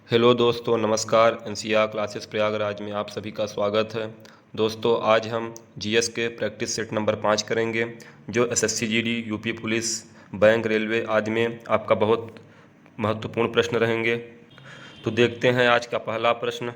Hello दोस्तों, नमस्कार। NCR classes Prayagraj में आप सभी का स्वागत है। दोस्तों, आज हम जीएस के प्रैक्टिस सेट नंबर 5 करेंगे, जो SSC GD, UP police, bank, railway आदि में आपका बहुत महत्वपूर्ण प्रश्न रहेंगे। तो देखते हैं आज का पहला प्रश्न।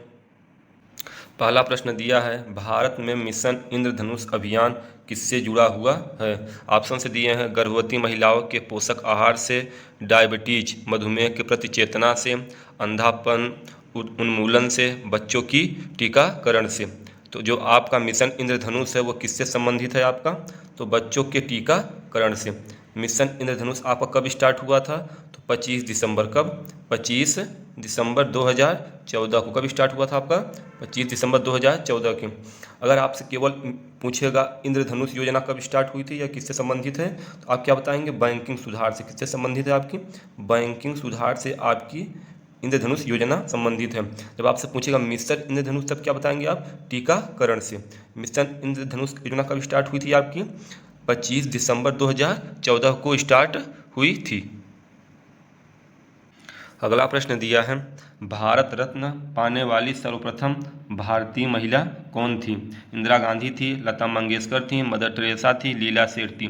पहला प्रश्न दिया है, भारत में मिशन इंद्रधनुष अभियान किससे जुड़ा हुआ है। ऑप्शन से दिए हैं, गर्भवती महिलाओं के पोषक आहार से, डायबिटीज मधुमेह के प्रति चेतना से, अंधापन उन्मूलन से, बच्चों की टीकाकरण से। तो जो आपका मिशन इंद्रधनुष है वो किससे संबंधित है आपका, तो बच्चों के टीकाकरण से। मिशन इंद्रधनुष आपका कब स्टार्ट हुआ था, तो 25 दिसंबर। कब, 25 दिसंबर 2014 को। कब स्टार्ट हुआ था आपका, 25 दिसंबर 2014 के। अगर आपसे केवल पूछेगा इंद्रधनुष योजना कब स्टार्ट हुई थी या किससे संबंधित है, तो आप क्या बताएंगे, बैंकिंग सुधार से। किससे संबंधित है आपकी, बैंकिंग सुधार से आपकी इंद्रधनुष योजना संबंधित है। जब आपसे पूछेगा मिशन इंद्रधनुष, तब क्या बताएंगे आप, टीकाकरण से। मिशन इंद्रधनुष योजना कब स्टार्ट हुई थी आपकी, 25 दिसंबर 2014 को स्टार्ट हुई थी। अगला प्रश्न दिया है, भारत रत्न पाने वाली सर्वप्रथम भारतीय महिला कौन थी। इंदिरा गांधी थी, लता मंगेशकर थी, मदर टेरेसा थी, लीला सेठ थी।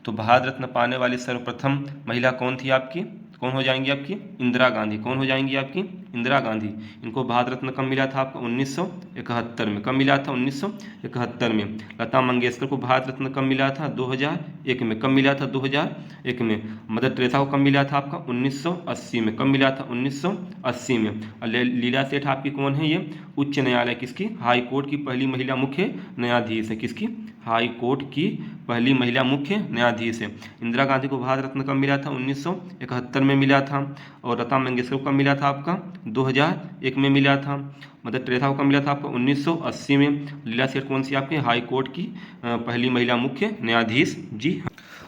तो भारत रत्न पाने वाली सर्वप्रथम महिला कौन थी आपकी, कौन हो जाएंगी आपकी, इंदिरा गांधी। कौन हो जाएंगी आपकी, इंदिरा गांधी। इनको भारत रत्न कब मिला था आपको, 1971 में। कब मिला था, 1971 में। लता मंगेशकर को भारत रत्न कब मिला था, 2001 में। कब मिला था, 2001 में। मदर टेरेसा को कब मिला था आपका, 1980 में। कब मिला था, 1980 में। और लीला सेठ आपकी कौन है, ये उच्च न्यायालय किसकी, हाई कोर्ट की पहली महिला मुख्य न्यायाधीश है। किसकी, हाई कोर्ट की पहली महिला मुख्य न्यायाधीश है। इंदिरा गांधी को भारत रत्न कब मिला था, 1971 में मिला था। और लता मंगेशकर को कब मिला था आपका, 2001 में मिला था। मदर टेरेसा को कब मिला था आपका, 1980 में। लीला सेठ कौन सी आपके, हाई कोर्ट की पहली महिला मुख्य न्यायाधीश जी।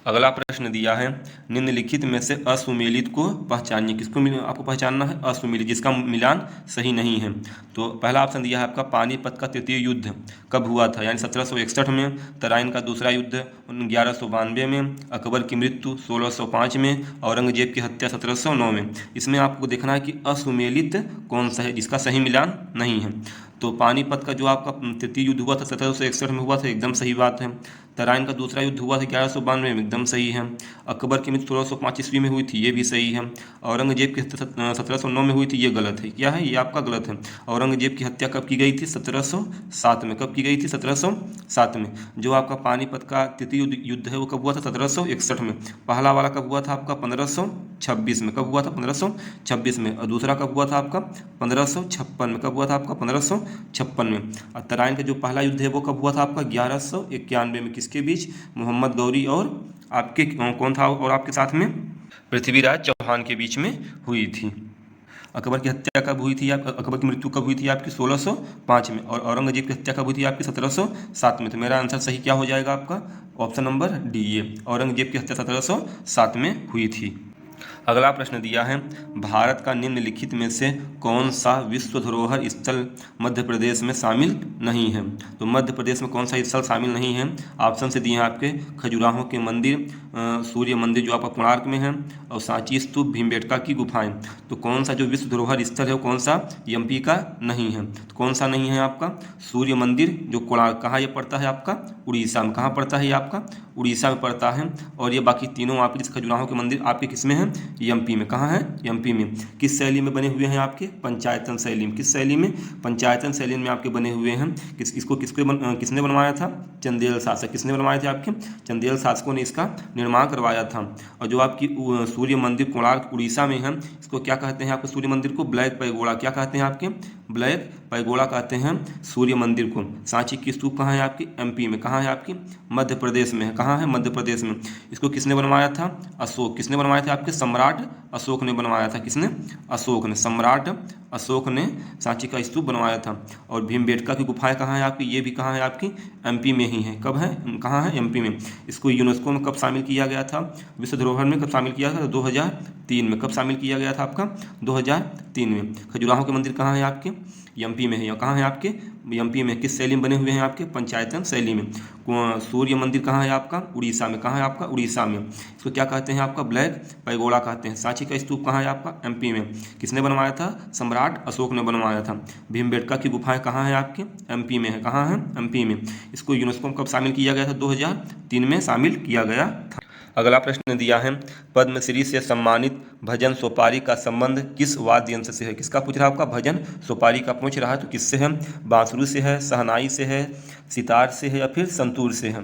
अगला प्रश्न दिया है, निम्नलिखित में से असुमेलित को पहचानिए। किसको आपको पहचानना है, असुमेलित, जिसका मिलान सही नहीं है। तो पहला ऑप्शन दिया है आपका, पानीपत का तृतीय युद्ध कब हुआ था, यानी 1761 में। तराइन का दूसरा युद्ध 1192 में। अकबर की मृत्यु 1605 में। औरंगजेब की हत्या 1709 में। इसमें आपको देखना है कि असुमेलित कौन सा है, जिसका सही मिलान नहीं है। तो पानीपत का जो आपका तृतीय युद्ध हुआ था 1761 में हुआ था, एकदम सही बात है। तराइन का दूसरा युद्ध हुआ था 1192 में, एकदम सही है। अकबर की मृत्यु 1605 ईस्वी में हुई थी, ये भी सही है। औरंगजेब की हत्या 1709 में हुई थी, ये गलत है। क्या है, ये आपका गलत है। औरंगजेब की हत्या कब की गई थी, 1707 में। कब की गई थी, 1707 में। जो आपका पानीपत का तृतीय युद्ध है वो कब हुआ था, 1761 में। पहला वाला कब हुआ था आपका, 1526 में। कब हुआ था, 1526 में। और दूसरा कब हुआ था आपका, 1556 में। कब हुआ था आपका, 1556 में। और तराइन का जो पहला युद्ध है वो कब हुआ था आपका, 1191 में। किसके बीच, मोहम्मद गौरी और आपके कौन था, और आपके साथ में पृथ्वीराज चौहान के बीच में हुई थी। अकबर की हत्या कब हुई थी, अकबर की मृत्यु कब हुई थी आपकी, 1605 में। और औरंगजेब की हत्या कब हुई थी आपकी, 1707 में। तो मेरा आंसर सही क्या हो जाएगा आपका, ऑप्शन नंबर डी, ये औरंगजेब की हत्या 1707 में हुई थी। अगला प्रश्न दिया है, भारत का निम्नलिखित में से कौन सा विश्व धरोहर स्थल मध्य प्रदेश में शामिल नहीं है। तो मध्य प्रदेश में कौन सा स्थल शामिल नहीं है। ऑप्शन से दिए हैं आपके, खजुराहो के मंदिर, सूर्य मंदिर जो आपका कोणार्क में है, और सांची स्तूप, भीमबेटका की गुफाएं। तो कौन सा जो विश्व धरोहर स्थल है वो कौन सा एमपी का नहीं है। तो कौन सा नहीं है आपका, सूर्य मंदिर जो कोणार्क, कहाँ ये पड़ता है आपका, उड़ीसा में। कहाँ पड़ता है ये आपका, उड़ीसा में पड़ता है। और ये बाकी तीनों आपके जिस खजुराहो के मंदिर आपके किस में है, एमपी में। कहाँ है, एमपी में। किस शैली में बने हुए हैं आपके, पंचायतन शैली में। किस शैली में, पंचायतन शैली में आपके बने हुए हैं। किसने बनवाया था, चंदेल शासक। किसने बनवाए थे आपके, चंदेल शासकों ने इसका निर्माण करवाया था। और जो आपकी सूर्य मंदिर कोणार्क उड़ीसा में है, इसको क्या कहते हैं आपको, सूर्य मंदिर को ब्लैक पैगोड़ा। क्या कहते हैं आपके, ब्लैक पैगोड़ा कहते हैं सूर्य मंदिर को। सांची की स्तूप कहाँ है आपकी, एमपी में। कहाँ है आपकी, मध्य प्रदेश में है। कहाँ है, मध्य प्रदेश में। इसको किसने बनवाया था, अशोक। किसने बनवाया था आपके, सम्राट अशोक ने बनवाया था। किसने, अशोक ने, सम्राट अशोक ने सांची का स्तूप बनवाया था। और भीमबेटका की गुफाएं कहाँ है आपकी, ये भी कहाँ है आपकी, एमपी में ही है। कब है, कहाँ है, एमपी में। इसको यूनेस्को में कब शामिल किया गया था, विश्व धरोहर में कब शामिल किया था, 2003 में। कब शामिल किया गया था आपका, 2003 में। खजुराहो के मंदिर कहाँ है आपके, एमपी में है। कहाँ है आपके, एमपी में किस शैली में बने हुए हैं आपके? पंचायतन शैली में। सूर्य मंदिर कहाँ है आपका? उड़ीसा में। कहाँ है आपका? उड़ीसा में। इसको क्या कहते हैं आपका? ब्लैक पैगोडा कहते हैं। सांची का स्तूप कहाँ है आपका? एमपी में। किसने बनवाया था? सम्राट अशोक ने बनवाया था। भीमबेटका की गुफाएं कहाँ है आपके? एमपी में है। कहाँ है? एमपी में। इसको यूनेस्को में कब शामिल किया गया था? 2003 में शामिल किया गया था। अगला प्रश्न दिया है, पद्मश्री से सम्मानित भजन सोपारी का संबंध किस वाद्य यंत्र से है? किसका पूछ रहा है आपका? भजन सोपारी का पूछ रहा है, तो किससे है? बांसुरी से है, शहनाई से है, सितार से है, या फिर संतूर से है?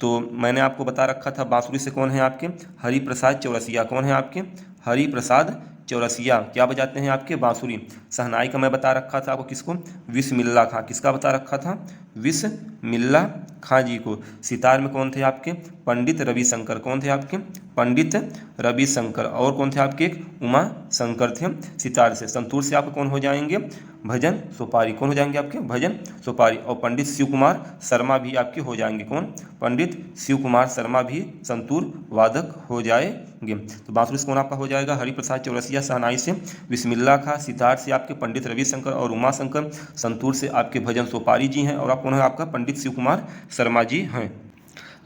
तो मैंने आपको बता रखा था बांसुरी से कौन है आपके? हरिप्रसाद चौरसिया। कौन है आपके? हरिप्रसाद चौरसिया। क्या बजाते हैं आपके? बांसुरी। शहनाई का मैं बता रखा था आपको, किसको? विस्मिल्लाह खां। किसका बता रखा था? विस्मिल्लाह खां जी को। सितार में कौन थे आपके? पंडित रविशंकर। कौन थे आपके? पंडित रविशंकर। और कौन थे आपके? एक उमा शंकर थे सितार से। संतूर से आपके कौन हो जाएंगे? भजन सोपारी। कौन हो जाएंगे आपके? भजन सोपारी। और पंडित शिव कुमार शर्मा भी आपके हो जाएंगे। कौन? पंडित शिव कुमार शर्मा भी संतूर वादक हो जाएंगे। तो बांसुरी से कौन आपका हो जाएगा? हरिप्रसाद चौरसिया। शहनाई से विस्मिल्लाह खां। सितार से आपके पंडित रविशंकर और उमा शंकर। संतूर से आपके भजन सोपारी जी हैं। और आप कौन है आपका? पंडित शिव कुमार शर्मा जी हैं।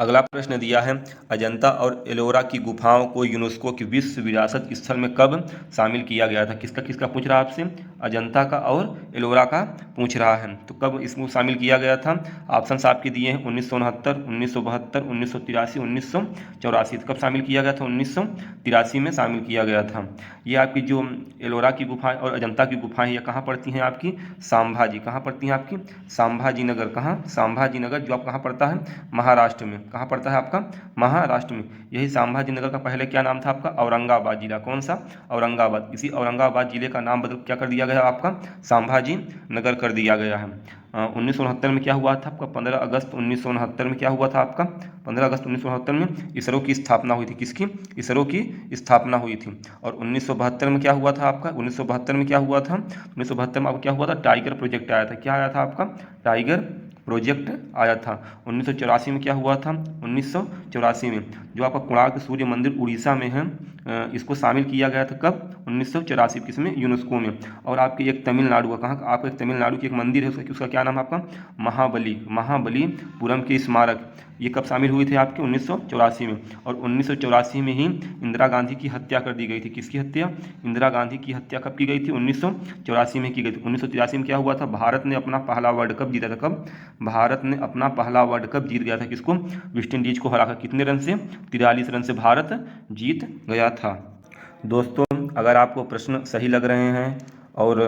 अगला प्रश्न दिया है, अजंता और एलोरा की गुफाओं को यूनेस्को की विश्व विरासत स्थल में कब शामिल किया गया था? किसका किसका पूछ रहा है आपसे? अजंता का और एलोरा का पूछ रहा है। तो कब इसको शामिल किया गया था? ऑप्शन आपके दिए हैं 1969, 1972, 1983, 1984। कब शामिल किया गया था? 1983 में शामिल किया गया था। ये आपकी जो एलोरा की गुफाएं और अजंता की गुफाएं ये कहाँ पड़ती हैं आपकी? संभाजी। कहाँ पड़ती हैं आपकी? संभाजी नगर। कहाँ? संभाजी नगर, जो आप कहाँ पड़ता है? महाराष्ट्र में। कहाँ पड़ता है आपका? महाराष्ट्र में। यही संभाजी नगर का पहले क्या नाम था आपका? औरंगाबाद जिला। कौन सा? औरंगाबाद। इसी औरंगाबाद जिले का नाम बदल क्या कर दिया गया आपका? संभाजी नगर कर दिया गया है। 1969 में क्या हुआ था आपका? 15 अगस्त 1969 में क्या हुआ था आपका? 15 अगस्त 1969 में इसरो की स्थापना हुई थी। किसकी? इसरो की स्थापना हुई थी। और 1972 में क्या हुआ था आपका? 1972 में क्या हुआ था? 1972 में आपको क्या हुआ था? टाइगर प्रोजेक्ट आया था। क्या आया था आपका? टाइगर प्रोजेक्ट आया था। 1984 में क्या हुआ था? 1984 में जो आपका कोणार्क सूर्य मंदिर उड़ीसा में है, इसको शामिल किया गया था। कब? 1984। किसमें? यूनेस्को में। और आपके एक तमिलनाडु का, कहाँ? आपका एक तमिलनाडु की एक मंदिर है, उसका क्या नाम है आपका? महाबलीपुरम के स्मारक। ये कब शामिल हुए थे आपके? 1984 में। और 1984 में ही इंदिरा गांधी की हत्या कर दी गई थी। किसकी हत्या? इंदिरा गांधी की हत्या कब की गई थी? 1984 में की गई थी। 1983 में क्या हुआ था? भारत ने अपना पहला वर्ल्ड कप जीता था। कब? भारत ने अपना पहला वर्ल्ड कप जीत गया था। किसको? वेस्ट इंडीज को हराकर। कितने रन से? 43 रन से भारत जीत गया था। दोस्तों, अगर आपको प्रश्न सही लग रहे हैं और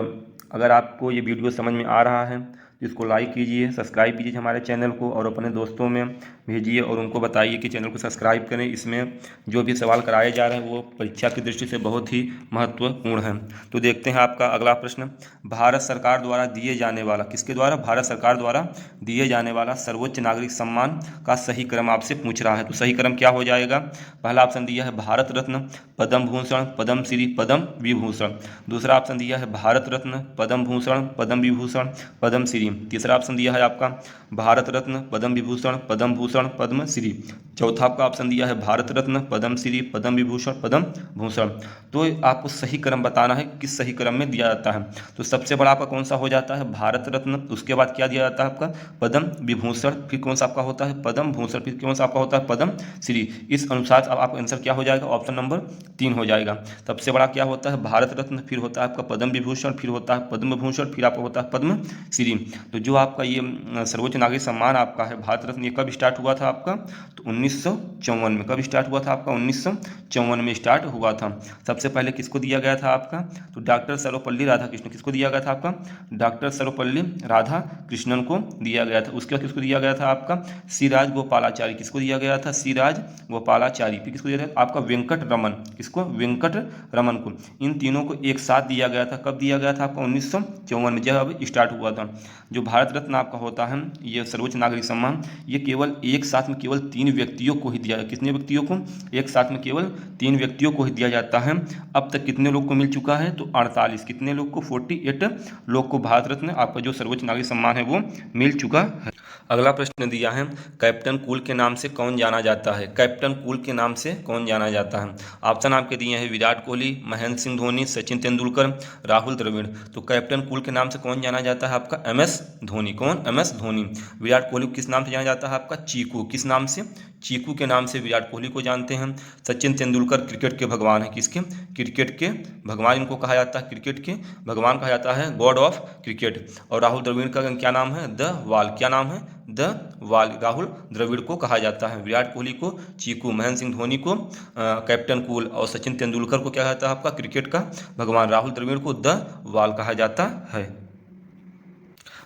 अगर आपको ये वीडियो समझ में आ रहा है तो इसको लाइक कीजिए, सब्सक्राइब कीजिए हमारे चैनल को और अपने दोस्तों में भेजिए और उनको बताइए कि चैनल को सब्सक्राइब करें। इसमें जो भी सवाल कराए जा रहे हैं वो परीक्षा की दृष्टि से बहुत ही महत्वपूर्ण है। तो देखते हैं आपका अगला प्रश्न, भारत सरकार द्वारा दिए जाने वाला, किसके द्वारा? भारत सरकार द्वारा दिए जाने वाला सर्वोच्च नागरिक सम्मान का सही क्रम आपसे पूछ रहा है। तो सही क्रम क्या हो जाएगा? पहला ऑप्शन दिया है भारत रत्न, पद्म भूषण, पद्म श्री, पद्म विभूषण। दूसरा ऑप्शन दिया है भारत रत्न, पद्म भूषण, पद्म विभूषण, पद्म श्री। तीसरा ऑप्शन दिया है आपका भारत रत्न, पद्म विभूषण, पद्म भूषण, पद्म श्री। चौथा आपका ऑप्शन दिया है भारत रत्न, पद्म श्री, पद्म विभूषण, पद्म भूषण। तो आपको सही क्रम बताना है किस सही क्रम में दिया जाता है। तो सबसे बड़ा आपका कौन सा हो जाता है? भारत रत्न। उसके बाद क्या दिया जाता है आपका? पद्म विभूषण। फिर कौन सा आपका होता है? पद्म भूषण। फिर कौन सा आपका होता है? पद्म श्री। इस अनुसार अब आपका आंसर क्या हो जाएगा? ऑप्शन नंबर 3 हो जाएगा। सबसे बड़ा क्या होता है? भारत रत्न, फिर होता है आपका पद्म विभूषण, फिर होता है पद्म भूषण, फिर आपका होता है पद्म श्री। तो जो आपका ये सर्वोच्च नागरिक सम्मान आपका है भारत रत्न, ये कब स्टार्ट हुआ था आपका? तो 1954 में। कब स्टार्ट हुआ था आपका? 1954 में स्टार्ट हुआ था। सबसे पहले किसको दिया गया था आपका? तो डॉक्टर सर्वपल्ली राधाकृष्णन। किसको दिया गया था आपका? डॉक्टर सर्वपल्ली राधाकृष्णन को दिया गया था। उसके बाद किसको दिया गया था आपका? सी राजगोपालाचारी। किसको दिया गया था? सी राजगोपालाचारी। फिर किसको दिया गया था? आपका वेंकट रमन। किसको? वेंकट रमन को। इन तीनों को एक साथ दिया गया था। कब दिया गया था आपका? 1954 में, जब स्टार्ट हुआ था। जो भारत रत्न आपका होता है, ये सर्वोच्च नागरिक सम्मान, ये केवल एक साथ में केवल 3 व्यक्तियों को ही दिया जाता है। कितने व्यक्तियों को? एक साथ में केवल 3 व्यक्तियों को ही दिया जाता है। अब तक कितने लोग को मिल चुका है? तो 48। कितने लोग को? 48 लोग को भारत रत्न आपका जो सर्वोच्च नागरिक सम्मान है वो मिल चुका है। अगला प्रश्न दिया है, कैप्टन कूल के नाम से कौन जाना जाता है? कैप्टन कूल के नाम से कौन जाना जाता है? ऑप्शन आपके दिए हैं विराट कोहली, महेंद्र सिंह धोनी, सचिन तेंदुलकर, राहुल द्रविड़। तो कैप्टन कूल के नाम से कौन जाना जाता है आपका? MS धोनी। कौन? MS धोनी। विराट कोहली को किस नाम से जाना जाता है आपका? चीकू। किस नाम से? चीकू के नाम से विराट कोहली को जानते हैं। सचिन तेंदुलकर क्रिकेट के भगवान है। किसके? क्रिकेट के भगवान इनको कहा जाता है, क्रिकेट के भगवान कहा जाता है, गॉड ऑफ क्रिकेट। और राहुल द्रविड़ का क्या नाम है? द वाल। क्या नाम है? द वाल। राहुल द्रविड़ को कहा जाता है। विराट कोहली को चीकू, महेंद्र सिंह धोनी को कैप्टन कूल और सचिन तेंदुलकर को क्या कहता है आपका? क्रिकेट का भगवान। राहुल द्रविड़ को द वाल कहा जाता है।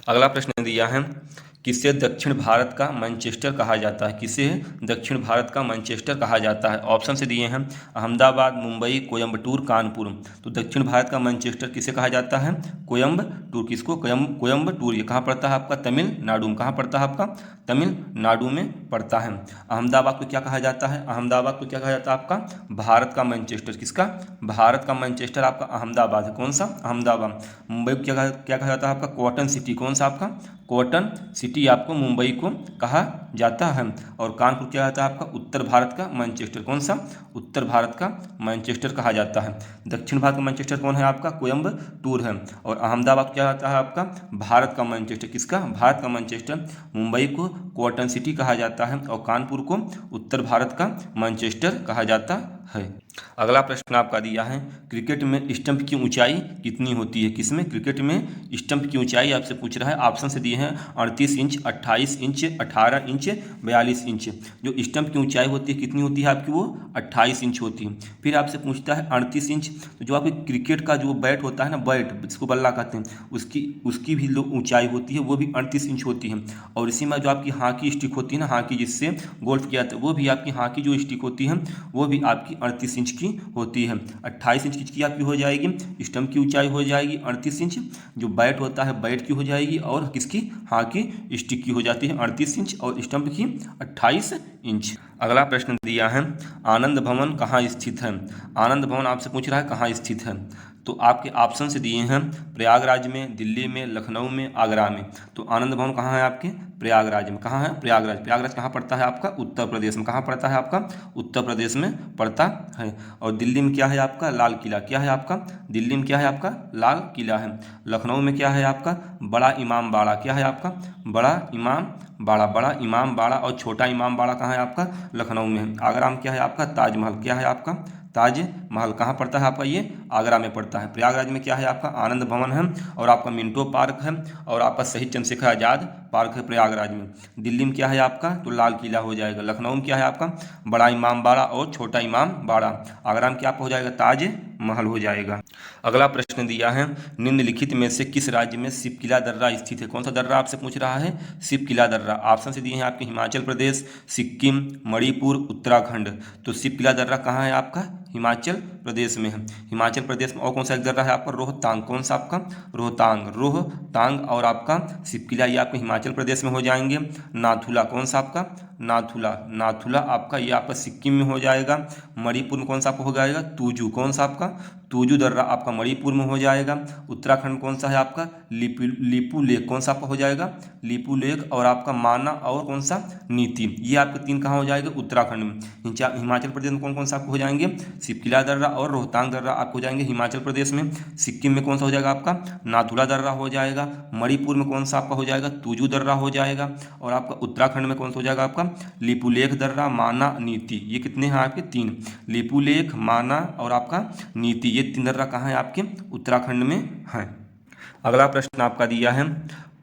अगला प्रश्न दिया है, किसे दक्षिण भारत का मैनचेस्टर कहा जाता है? किसे दक्षिण भारत का मैनचेस्टर कहा जाता है? ऑप्शन से दिए हैं अहमदाबाद, मुंबई, कोयम्बटूर, कानपुर। तो दक्षिण भारत का मैनचेस्टर किसे कहा जाता है? कोयम्बटूर। किसको? कोयम्बटूर। ये कहाँ पड़ता है आपका? तमिलनाडु में। कहाँ पड़ता है आपका? तमिलनाडु में पड़ता है। अहमदाबाद को क्या कहा जाता है? अहमदाबाद को क्या कहा जाता है आपका? भारत का मैनचेस्टर। किसका? भारत का मैनचेस्टर आपका अहमदाबाद है। कौन सा? अहमदाबाद। मुंबई को क्या कहा जाता है आपका? Cotton city. कौन सा आपका? कॉटन सिटी आपको मुंबई को कहा जाता है। और कानपुर क्या आता है आपका? उत्तर भारत का मैनचेस्टर। कौन सा? उत्तर भारत का मैनचेस्टर कहा जाता है। दक्षिण भारत का मैनचेस्टर कौन है आपका? कोयम्बटूर है। और अहमदाबाद क्या आता है आपका? भारत का मैनचेस्टर। किसका? भारत का मैनचेस्टर। मुंबई को कॉटन सिटी कहा जाता है और कानपुर को उत्तर भारत का मैनचेस्टर कहा जाता है। अगला प्रश्न आपका दिया है, क्रिकेट में स्टंप की ऊंचाई कितनी होती है? किसमें? क्रिकेट में स्टंप की ऊंचाई आपसे पूछ रहा है। ऑप्शन से दिए हैं 38 इंच, 28 इंच, 18 इंच, 42 इंच। जो स्टंप की ऊंचाई होती है कितनी होती है आपकी? वो 28 इंच होती है। फिर आपसे पूछता है 38 इंच। तो जो आपके क्रिकेट का जो बैट होता है ना, बैट जिसको बल्ला कहते हैं, उसकी भी ऊंचाई होती है, वो भी 38 इंच होती है। और इसी में जो आपकी हॉकी स्टिक होती है ना, हॉकी जिससे गोल्फ किया जाता है, वो भी आपकी हॉकी जो स्टिक होती है वो भी आपकी 38 इंच की होती है। 28 इंच की आपकी हो जाएगी, स्टंप की ऊंचाई हो जाएगी 38 इंच, जो बैट होता है बैट की हो जाएगी, और किसकी? हॉकी स्टिक की हो जाती है 38 इंच और स्टंप की 28 इंच। अगला प्रश्न दिया है, आनंद भवन कहाँ स्थित है? आनंद भवन आपसे पूछ रहा है कहाँ स्थित है। तो आपके ऑप्शन से दिए हैं प्रयागराज में, दिल्ली में, लखनऊ में, आगरा में। तो आनंद भवन कहाँ है आपके? प्रयागराज में। कहाँ है? प्रयागराज। प्रयागराज कहाँ पड़ता है आपका? उत्तर प्रदेश में। कहाँ पड़ता है आपका? उत्तर प्रदेश में पड़ता है। और दिल्ली में क्या है आपका? लाल किला। क्या है आपका? दिल्ली में क्या है आपका? लाल किला है। लखनऊ में क्या है आपका? बड़ा इमाम बाड़ा। क्या है आपका? बड़ा इमाम बाड़ा। बड़ा इमाम बाड़ा और छोटा इमाम बाड़ा कहाँ है आपका? लखनऊ में है। आगरा में क्या है आपका? ताजमहल। क्या है आपका? ताजमहल। कहाँ पड़ता है आपका? ये आगरा में पड़ता है। प्रयागराज में क्या है आपका? आनंद भवन है और आपका मिंटो पार्क है और आपका शहीद चंद्रशेखर आज़ाद पार्क है प्रयागराज में। दिल्ली में क्या है आपका? तो लाल किला हो जाएगा। लखनऊ में क्या है आपका? बड़ा इमाम बाड़ा और छोटा इमाम बाड़ा। आगरा में क्या हो जाएगा? ताजमहल हो जाएगा। अगला प्रश्न दिया है, निम्नलिखित में से किस राज्य में शिवकिला दर्रा स्थित है? कौन सा दर्रा आपसे पूछ रहा है? शिवकिला दर्रा। ऑप्शन से दिए हैं आपके हिमाचल प्रदेश, सिक्किम, मणिपुर, उत्तराखंड। तो शिवकिला दर्रा कहाँ है आपका? हिमाचल प्रदेश में है। हिमाचल प्रदेश में। और कौन सा एक दर्रा है आपका? रोहतांग। कौन सा आपका? रोहतांग और आपका शिवकिला, ये आपके हिमाचल प्रदेश में हो जाएंगे। नाथुला। कौन सा आपका? नाथुला आपका ये आपका सिक्किम में हो जाएगा। मणिपुर में कौन सा आपका हो जाएगा? तूजू। कौन सा आपका? तूजू दर्रा आपका मणिपुर में हो जाएगा। उत्तराखंड कौन सा है आपका? लिपू लेक। कौन सा आपका हो जाएगा? लिपू लेक। और आपका माना और कौन सा? नीति। ये आपके 3 कहाँ हो जाएगा? उत्तराखंड में। हिमाचल प्रदेश में कौन कौन सा आपको हो जाएंगे? शिवकिला दर्रा और रोहतांग दर्रा आपको हो जाएंगे हिमाचल प्रदेश में। सिक्किम में कौन सा हो जाएगा आपका? नाथुला दर्रा हो जाएगा। मणिपुर में कौन सा आपका हो जाएगा? तूजू दर्रा हो जाएगा। और आपका उत्तराखंड में कौन सा हो जाएगा आपका? लिपुलेख दर्रा, माना, नीति। ये कितने हैं आपके? 3। लिपुलेख, माना और आपका नीति, ये 3 दर्रा कहाँ है आपके? उत्तराखंड में है। अगला प्रश्न आपका दिया है,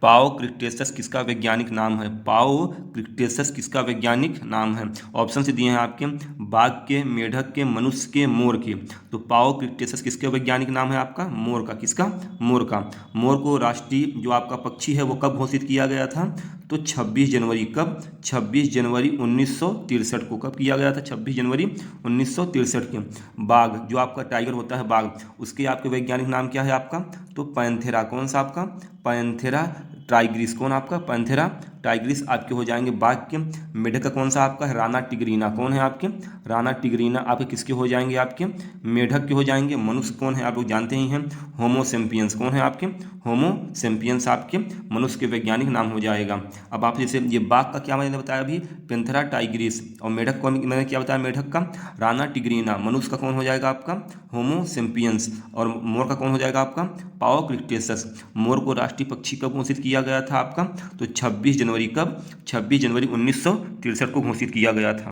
पाओ क्रिकटेसस किसका वैज्ञानिक नाम है? पाओ क्रिकटेसस किसका वैज्ञानिक नाम है? ऑप्शन से दिए हैं आपके बाघ के, मेढक के, मनुष्य के, मोर के। तो पाओ क्रिकटेसस किसका वैज्ञानिक नाम है आपका? मोर का। किसका? मोर का। मोर को राष्ट्रीय जो आपका पक्षी है वो कब घोषित किया गया था? तो 26 जनवरी। कब? 26 जनवरी 1963 को। कब किया गया था? 26 जनवरी 1963 के। बाघ जो आपका टाइगर होता है बाघ, उसके आपके वैज्ञानिक नाम क्या है आपका? तो पैंथेरा। कौन सा आपका? Panthera Tigris. कौन आपका? पैंथेरा टाइग्रिस आपके हो जाएंगे बाघ के। मेढक का कौन सा आपका है, राना टिग्रीना, कौन है आपके, राना टिग्रीना आपके किसके हो जाएंगे, आपके मेढक के हो जाएंगे। मनुष्य कौन है, आप लोग जानते ही हैं, होमो सेम्पियंस, कौन है आपके, होमो सेम्पियंस आपके मनुष्य के वैज्ञानिक नाम हो जाएगा। अब आप जैसे ये बाघ का क्या मैंने बताया अभी, पेंथेरा टाइग्रिस, और मेढक कौन मैंने क्या बताया, मेढक का राना टिग्रीना, मनुष्य का कौन हो जाएगा आपका, होमो सेम्पियंस, और मोर का कौन हो जाएगा आपका, पाओ क्रिक्टेसस। मोर को राष्ट्रीय पक्षी कब घोषित किया गया था आपका, तो 26 जनवरी, कब, 26 जनवरी 1963 को घोषित किया गया था।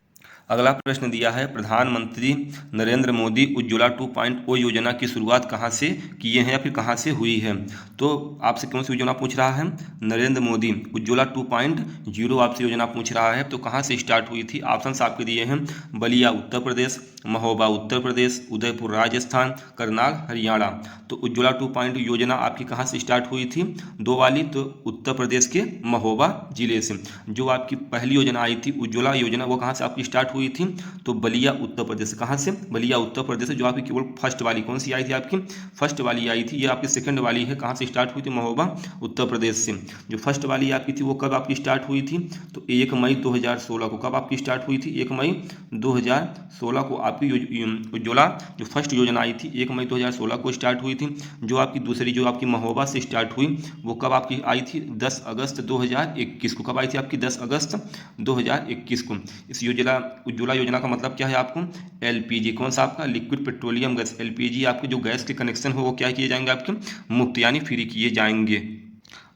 अगला प्रश्न दिया है, प्रधानमंत्री नरेंद्र मोदी उज्ज्वला 2.0 योजना की शुरुआत कहाँ से किए हैं या फिर कहाँ से हुई है। तो आपसे कौन सी योजना पूछ रहा है, नरेंद्र मोदी उज्ज्वला 2.0 आपसे योजना पूछ रहा है, तो कहाँ से स्टार्ट हुई थी। ऑप्शंस आपके दिए हैं, बलिया उत्तर प्रदेश, महोबा उत्तर प्रदेश, उदयपुर राजस्थान, करनाल हरियाणा। तो उज्ज्वला 2.0 योजना आपकी कहाँ से स्टार्ट हुई थी, दो वाली, तो उत्तर प्रदेश के महोबा जिले से। जो आपकी पहली योजना आई थी उज्ज्वला योजना, वो कहाँ से आपकी स्टार्ट हुई थी, तो बलिया उत्तर प्रदेश से। कहाँ से, बलिया उत्तर प्रदेश से। जो आपकी केवल फर्स्ट वाली कौन सी आई थी, आपकी फर्स्ट वाली आई थी, ये आपकी सेकंड वाली है, कहाँ से स्टार्ट हुई थी, महोबा उत्तर प्रदेश से। जो फर्स्ट वाली आपकी थी वो कब आपकी स्टार्ट हुई थी, तो 1 मई 2016 को। कब आपकी स्टार्ट हुई थी, 1 मई 2016 को आपकी उज्ज्वला जो फर्स्ट योजना आई थी 1 मई 2016 को स्टार्ट हुई थी। जो आपकी दूसरी जो आपकी महोबा से स्टार्ट हुई वो कब आपकी आई थी, 10 अगस्त 2021 को। कब आई थी आपकी, 10 अगस्त 2021 को। इस उज्ज्वला योजना का मतलब क्या है आपको, एलपीजी, कौन सा आपका, लिक्विड पेट्रोलियम गैस, एलपीजी आपके जो गैस के कनेक्शन हो वो क्या किए जाएंगे आपके, मुफ्त यानी फ्री किए जाएंगे।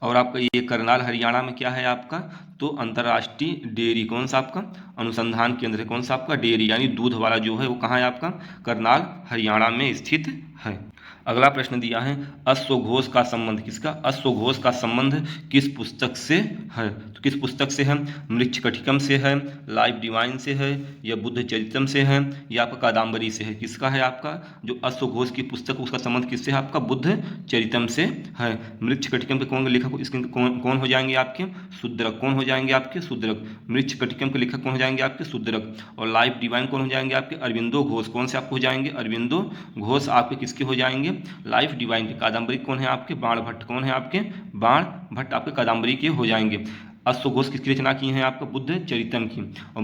और आपका ये करनाल हरियाणा में क्या है आपका, तो अंतर्राष्ट्रीय डेयरी, कौन सा आपका अनुसंधान केंद्र है, कौन सा आपका डेयरी यानी दूध वाला जो है वो कहाँ है आपका, करनाल हरियाणा में स्थित है। अगला प्रश्न दिया है, अश्वघोष का संबंध किसका, अश्वघोष का संबंध किस पुस्तक से है, तो किस पुस्तक से है, मृच्छकटिकम से है, लाइफ डिवाइन से है, या बुद्ध चरितम से है, या आपका कादम्बरी से है। किसका है आपका जो अश्वघोष की पुस्तक उसका संबंध किससे है, आपका बुद्ध चरितम से है। मृच्छकटिकम के कौन लेखक, इसके कौन हो जाएंगे आपके, शूद्रक, कौन हो जाएंगे आपके, शूद्रक। मृच्छकटिकम के लेखक कौन हो जाएंगे आपके, शूद्रक। और लाइफ डिवाइन कौन हो जाएंगे आपके, अरविंदो घोष, कौन से आपको हो जाएंगे, अरविंदो घोष आपके किसके हो जाएंगे, लाइफ डिवाइन के। कादम्बरी कौन है आपके, बाण भट्ट, कौन है आपके, बाण भट्ट आपके कादम्बरी के हो जाएंगे। अश्वघोष किसकी रचना की है आपका, बुद्ध चरितम की। और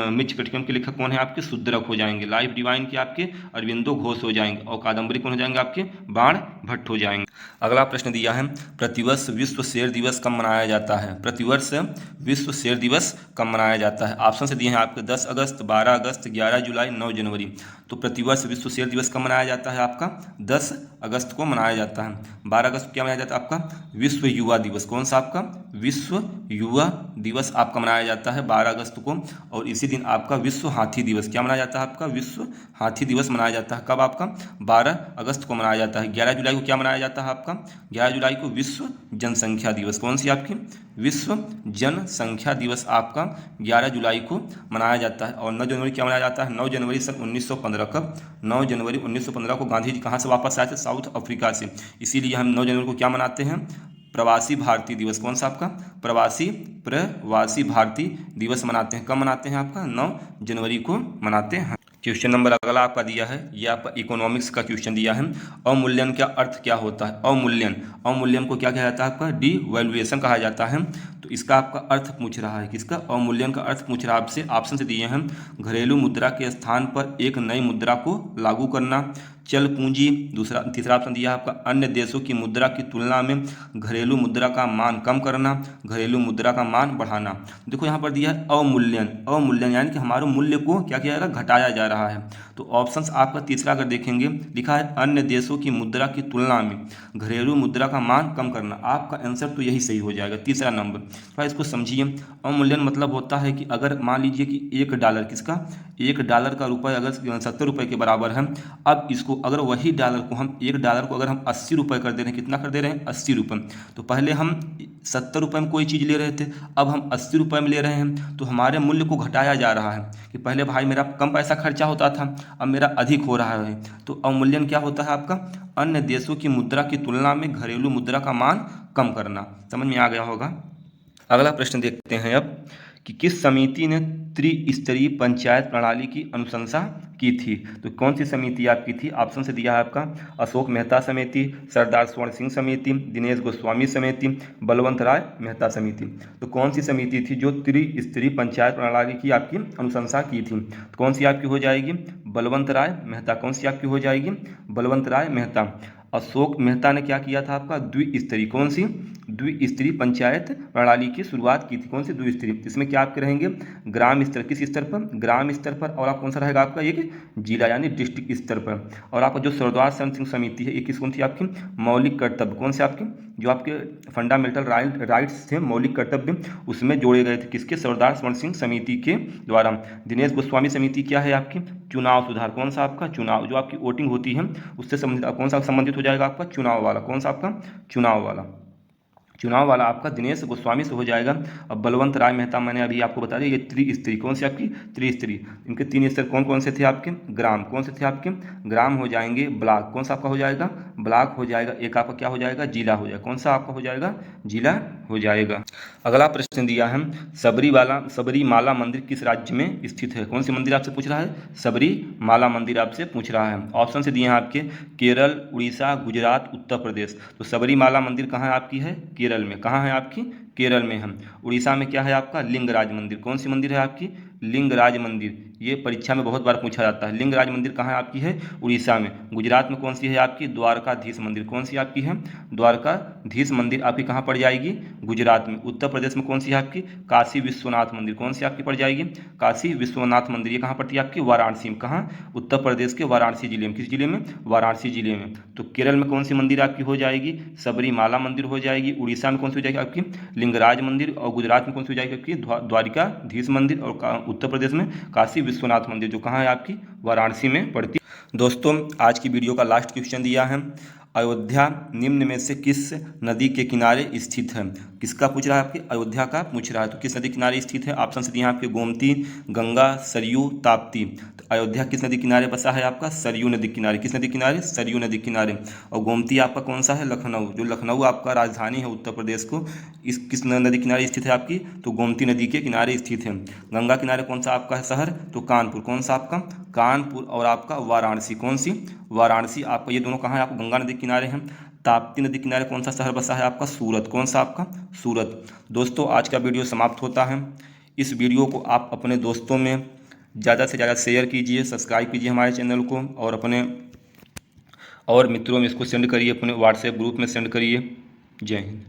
मृच्छकटिकम के लेखक कौन है आपके, शूद्रक हो जाएंगे। लाइफ डिवाइन के आपके अरविंदो घोष हो जाएंगे। और कादम्बरी कौन हो जाएंगे आपके, बाण भट्ट हो जाएंगे। अगला प्रश्न दिया है, प्रतिवर्ष विश्व शेर दिवस कब मनाया जाता है, प्रतिवर्ष विश्व शेर दिवस कब मनाया जाता है। ऑप्शन से दिए हैं आपके 10 अगस्त, 12 अगस्त, 11 जुलाई, 9 जनवरी। तो प्रतिवर्ष विश्व शेर दिवस कब मनाया जाता है आपका, 10 अगस्त को मनाया जाता है। 12 अगस्त को क्या मनाया जाता है आपका, विश्व युवा दिवस, कौन सा आपका, विश्व युवा दिवस आपका मनाया जाता है 12 अगस्त को। और इसी दिन आपका विश्व हाथी दिवस क्या मनाया जाता है, आपका विश्व हाथी दिवस मनाया जाता है। कब आपका, 12 अगस्त को मनाया जाता है। 11 जुलाई को क्या मनाया जाता है आपका, 11 जुलाई को विश्व जनसंख्या दिवस, कौन सी आपकी, विश्व जनसंख्या दिवस आपका 11 जुलाई को मनाया जाता है। और 9 जनवरी क्या मनाया जाता है, 9 जनवरी सन 1915, कब, 9 जनवरी 1915 को गांधी जी कहाँ से वापस आए थे, साउथ अफ्रीका से। इसीलिए हम 9 जनवरी को क्या मनाते हैं, प्रवासी भारतीय दिवस, कौन सा आपका, प्रवासी भारतीय दिवस मनाते हैं। कब मनाते हैं आपका, 9 जनवरी को मनाते हैं। क्वेश्चन नंबर अगला आपका दिया है, ये आपका इकोनॉमिक्स का क्वेश्चन दिया है। अवमूल्यन का अर्थ क्या होता है, अवमूल्यन को क्या कहा जाता है आपका, डिवैल्यूएशन कहा जाता है। तो इसका आपका अर्थ पूछ रहा है, किसका, अवमूल्यन का अर्थ पूछ रहा है आपसे। ऑप्शन से दिए हैं, घरेलू मुद्रा के स्थान पर एक नई मुद्रा को लागू करना, चल पूंजी, तीसरा ऑप्शन दिया है आपका, अन्य देशों की मुद्रा की तुलना में घरेलू मुद्रा का मान कम करना, घरेलू मुद्रा का मान बढ़ाना। देखो यहाँ पर दिया है अवमूल्यन यानी कि हमारे मूल्य को क्या किया जा रहा है, घटाया जा रहा है। तो ऑप्शंस आपका तीसरा अगर देखेंगे लिखा है अन्य देशों की मुद्रा की तुलना में घरेलू मुद्रा का मान कम करना, आपका आंसर तो यही सही हो जाएगा, तीसरा नंबर। तो इसको समझिए, अवमूल्यन मतलब होता है कि अगर मान लीजिए कि $1 किसका, $1 का रुपये अगर 70 रुपये के बराबर है। अब इसको अगर वही डॉलर को हम $1 को अगर हम 80 रुपये कर दे रहे हैं, कितना कर दे रहे हैं, 80 रुपये। तो पहले हम 70 रुपये में कोई चीज़ ले रहे थे, अब हम 80 रुपये में ले रहे हैं। तो हमारे मूल्य को घटाया जा रहा है कि पहले भाई मेरा कम पैसा खर्चा होता था, अब मेरा अधिक हो रहा है। तो अवमूल्यन क्या होता है आपका, अन्य देशों की मुद्रा की तुलना में घरेलू मुद्रा का मान कम करना। समझ में आ गया होगा। अगला प्रश्न देखते हैं अब, कि किस समिति ने त्रिस्तरीय पंचायत प्रणाली की अनुशंसा की थी? तो कौन सी समिति आपकी थी? ऑप्शन से दिया है आपका अशोक मेहता समिति, सरदार स्वर्ण सिंह समिति, दिनेश गोस्वामी समिति, बलवंत राय मेहता समिति। तो कौन सी समिति थी जो त्रिस्तरीय पंचायत प्रणाली की आपकी अनुशंसा की थी? तो कौन सी आपकी हो जाएगी? बलवंत राय मेहता। कौन सी आपकी हो जाएगी? बलवंत राय मेहता। अशोक मेहता ने क्या किया था आपका? द्विस्तरीय। कौन सी? द्विस्तरीय पंचायत प्रणाली की शुरुआत की थी। कौन सी? द्विस्तरीय। इसमें क्या आपके रहेंगे? ग्राम स्तर। किस स्तर पर? ग्राम स्तर पर। और आप कौन सा रहेगा आपका? एक जिला यानी डिस्ट्रिक्ट स्तर पर। और आपका जो सरदार स्वर्ण सिंह समिति है, ये किस कौन सी आपकी? मौलिक कर्तव्य। कौन से आपकी? जो आपके फंडामेंटल राइट्स थे, मौलिक कर्तव्य, उसमें जोड़े गए थे। किसके? सरदार स्वर्ण सिंह समिति के द्वारा। दिनेश गोस्वामी समिति क्या है आपकी? चुनाव सुधार। कौन सा आपका? चुनाव। जो आपकी वोटिंग होती है उससे संबंधित कौन सा संबंधित हो जाएगा आपका? चुनाव वाला। कौन सा आपका? चुनाव वाला। चुनाव वाला आपका दिनेश गोस्वामी से हो जाएगा। अब बलवंत राय मेहता मैंने अभी आपको बता दिया, ये त्रिस्तरीय। कौन सी आपकी? त्रिस्तरीय। इनके 3 स्तर कौन कौन से थे आपके? ग्राम। कौन से थे आपके? ग्राम हो जाएंगे। ब्लॉक। कौन सा आपका हो जाएगा? ब्लॉक हो जाएगा। एक आपका क्या हो जाएगा? जिला हो जाएगा। कौन सा आपका हो जाएगा? जिला हो जाएगा। अगला प्रश्न दिया है, सबरीमाला मंदिर किस राज्य में स्थित है? कौन सी मंदिर आपसे पूछ रहा है? सबरीमाला मंदिर आपसे पूछ रहा है। ऑप्शन से दिए हैं आपके केरल, उड़ीसा, गुजरात, उत्तर प्रदेश। तो सबरीमाला मंदिर कहाँ आपकी है? केरल में। कहाँ है आपकी? केरल में है। उड़ीसा में क्या है आपका? लिंगराज मंदिर। कौन सी मंदिर है आपकी? लिंगराज मंदिर। ये परीक्षा में बहुत बार पूछा जाता है। लिंगराज मंदिर कहाँ है आपकी? है उड़ीसा में। गुजरात में कौन सी है आपकी? द्वारकाधीश मंदिर। कौन सी आपकी है? द्वारकाधीश मंदिर आपकी कहाँ पड़ जाएगी? गुजरात में। उत्तर प्रदेश में कौन सी है आपकी? काशी विश्वनाथ मंदिर। कौन सी आपकी पड़ जाएगी? काशी विश्वनाथ मंदिर। ये कहाँ पड़ती है आपकी? वाराणसी में। कहाँ? उत्तर प्रदेश के वाराणसी जिले में। किस जिले में? वाराणसी जिले में। तो केरल में कौन सी मंदिर आपकी हो जाएगी? सबरीमाला मंदिर हो जाएगी। उड़ीसा में कौन सी हो जाएगी आपकी? लिंगराज मंदिर। और गुजरात में कौन सी हो जाएगी आपकी? द्वारिकाधीश मंदिर। और उत्तर प्रदेश में काशी विश्वनाथ मंदिर, जो कहाँ है आपकी? वाराणसी में पड़ती। दोस्तों, आज की वीडियो का लास्ट क्वेश्चन दिया है, अयोध्या निम्न में से किस नदी के किनारे स्थित है? किसका पूछ रहा है? आपके अयोध्या का पूछ रहा है। तो किस नदी किनारे स्थित है? ऑप्शन से दिए हैं आपके गोमती, गंगा, सरयू, ताप्ती। तो अयोध्या किस नदी किनारे बसा है आपका? सरयू नदी किनारे। किस नदी किनारे? सरयू नदी किनारे। और गोमती आपका कौन सा है? लखनऊ। जो लखनऊ आपका राजधानी है उत्तर प्रदेश को, इस किस नदी किनारे स्थित है आपकी? तो गोमती नदी के किनारे स्थित है। गंगा किनारे कौन सा आपका है शहर? तो कानपुर। कौन सा आपका? कानपुर। और आपका वाराणसी। कौन सी? वाराणसी आपका। ये दोनों कहाँ है? आपको गंगा नदी किनारे हैं। ताप्ती नदी किनारे कौन सा शहर बसा है आपका? सूरत। कौन सा आपका? सूरत। दोस्तों, आज का वीडियो समाप्त होता है। इस वीडियो को आप अपने दोस्तों में ज़्यादा से ज़्यादा शेयर कीजिए, सब्सक्राइब कीजिए हमारे चैनल को, और अपने और मित्रों में इसको सेंड करिए, अपने व्हाट्सएप ग्रुप में सेंड करिए। जय हिंद।